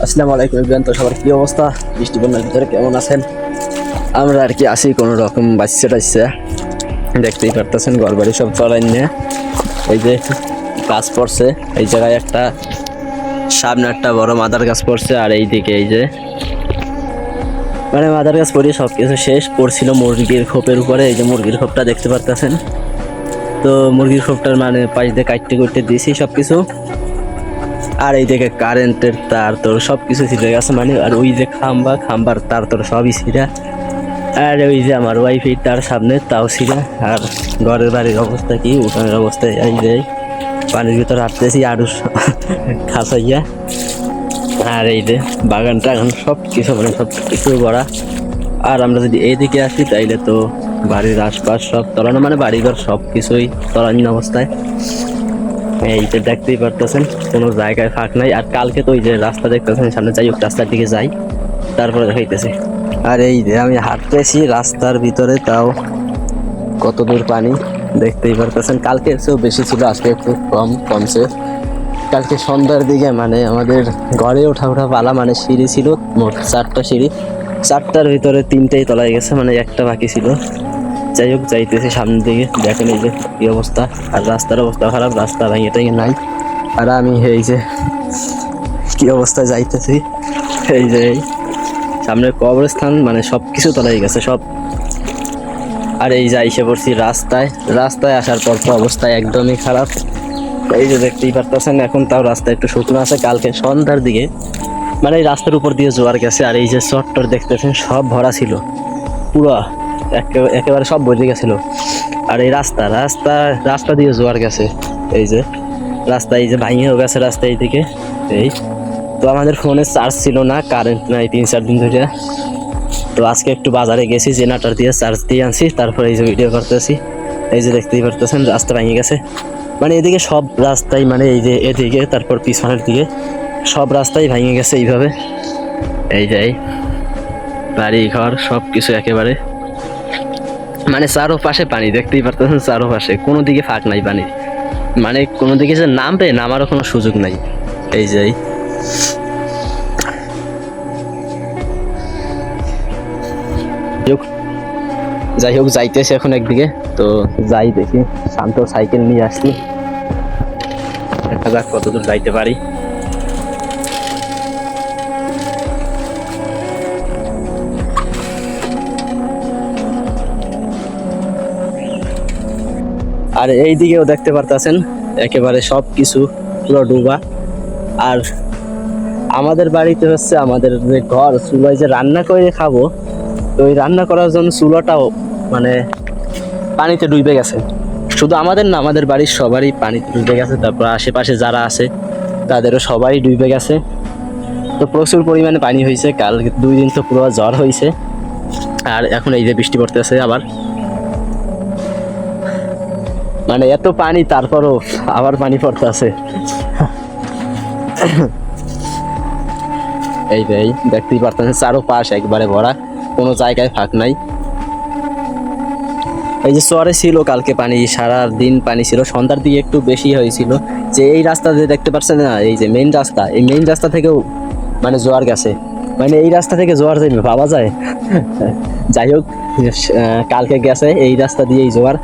আসসালামু আলাইকুম এভরিওয়ান। তো সবার কি অবস্থা? বৃষ্টি বন্যার ভিতরে কেমন আছেন? আমরা আর কি আসি কোনো রকম বাচ্চা টাচ্চা, দেখতেই পারতেছেন ঘর বাড়ি সব চলাই নিয়ে। এই যে গাছ পড়ছে, এই জায়গায় একটা সামনে একটা বড় মাদার গাছ পড়ছে, আর এই দিকে এই যে মানে মাদার গাছ পড়িয়ে সব কিছু শেষ পড়ছিল মুরগির খোপের উপরে। এই যে মুরগির খোপটা দেখতে পারতেছেন। তো মুরগির খোপটার মানে পাশ দিয়ে কাটতে করতে দিয়েছি সব কিছু। আর এই দিকে কারেন্টের তার তোর সব কিছু ছিঁড়ে গেছে মানে, আর ওই যে খাম্বার তার তোর সবই ছিঁড়া। আর ওই যে আমার ওয়াইফাই তার সামনে তাও ছিঁড়া। আর ঘরের বাড়ির অবস্থা কি, উঠানের অবস্থা এই যে পানির ভিতরে হাঁটতেছি আরো খাসাইয়া। আর এই যে বাগানটা এখন সব কিছু মানে সব কিছু ভরা। আর আমরা যদি এইদিকে আসি তাইলে তো বাড়ির আশপাশ সব তলানো, মানে বাড়িঘর সব কিছুই তলানীন অবস্থায়। এই যে দেখতেই পারতেছেন কোনো জায়গায় ফাঁক নাই। আর কালকে তো ওই যে রাস্তা দেখতেছেন সামনে, যাই হোক রাস্তার দিকে যাই তারপরে দেখাইতেছি। আর এই যে আমি হাঁটতেছি রাস্তার ভিতরে, তাও কত দূর পানি দেখতেই পারতেছেন। কালকে চেয়েও বেশি ছিল, আজকে একটু কমছে। কালকে সন্ধ্যার দিকে মানে আমাদের ঘরে ওঠা পালা, মানে সিঁড়ি ছিল মোট 4টা সিঁড়ি, 4টার ভিতরে 3টাই তলায় গেছে, মানে একটা বাকি ছিল। যাই হোক যাইতেছি সামনের দিকে, দেখেন এই যে কি অবস্থা। আর রাস্তার অবস্থা খারাপ, রাস্তা ভেঙে টেঙে নাই। আর আমি এই যে কি অবস্থায় যাইতেছি, এই যে সামনের কবরস্থান মানে সব কিছু তলাই গেছে সব। আর এই যে এসে পড়ছি রাস্তায় আসার পর তো অবস্থা একদমই খারাপ। এই যে দেখতেই পারতেছেন এখন তাও রাস্তা একটু শুকনো আছে। কালকে সন্ধ্যার দিকে মানে এই রাস্তার উপর দিয়ে জোয়ার গেছে। আর এই যে চট্টর দেখতেছেন সব ভরা ছিল, পুরো একেবারে সব বসে গেছিল। আর এই রাস্তা দিয়ে জোয়ার গেছে। এই যে রাস্তা এই যে ভাঙিয়েও গেছে রাস্তা এইদিকে। এই তো আমাদের ফোনে চার্জ ছিল না, কারেন্ট নাই 3-4 দিন ধরে। তো আজকে একটু বাজারে গেছি, জেনারেটর দিয়ে চার্জ দিয়ে আনছি, তারপরে এই যে ভিডিও করতেছি। এই যে দেখতেই পারতেছেন রাস্তা ভেঙে গেছে, মানে এদিকে সব রাস্তায়, মানে এই যে এদিকে তারপর পিছনের দিকে সব রাস্তায় ভেঙে গেছে এইভাবে। এই যে বাড়ি ঘর সব কিছু একেবারে মানে চারোপাশে পানি, দেখতেই পারতেছেন চারোপাশে কোনো দিকে ফাঁক নাই পানি, মানে কোনো দিকে যে নামারও কোনো সুযোগ নাই। এই যে যাই হোক যাইতেছি এখন একদিকে, তো যাই দেখি। শান্ত সাইকেল নিয়ে আসছি, দেখা যাক কতদূর যাইতে পারি। আর এই দিকেও দেখতে পারতেছেন একেবারে সব কিছু পুরো ডুবা। আর আমাদের বাড়িতে হচ্ছে আমাদের যে ঘর, চুলায় যে রান্না করে খাবো, তো ওই রান্না করার জন্য চুলাটাও মানে পানিতে ডুবে গেছে। শুধু আমাদের না, আমাদের বাড়ির সবারই পানিতে ডুবে গেছে। তারপর আশেপাশে যারা আছে তাদেরও সবাই ডুবে গেছে। তো প্রচুর পরিমাণে পানি হয়েছে, কাল 2 দিন তো পুরো ঝড় হয়েছে। আর এখন এই যে বৃষ্টি পড়তেছে আবার, মানে এত পানি তারপরও আবার পানি পড়তেছে। এই যে দেখতেই পারতেছেন চারোপাশ একবারে ভরা, কোনো জায়গায় ফাঁক নাই। এই যে চরে ছিল কালকে পানি, সারা দিন পানি ছিল, সন্ধ্যার দিকে একটু বেশি হয়েছিল। যে এই রাস্তা যে দেখতে পাচ্ছেন না, এই যে মেইন রাস্তা, এই মেইন রাস্তা থেকেও মানে জোয়ার গেছে, মানে এই রাস্তা থেকে জোয়ার যাবে ভাবা যায়? যাই হোক কালকে গেছে এই রাস্তা দিয়েই জোয়ার।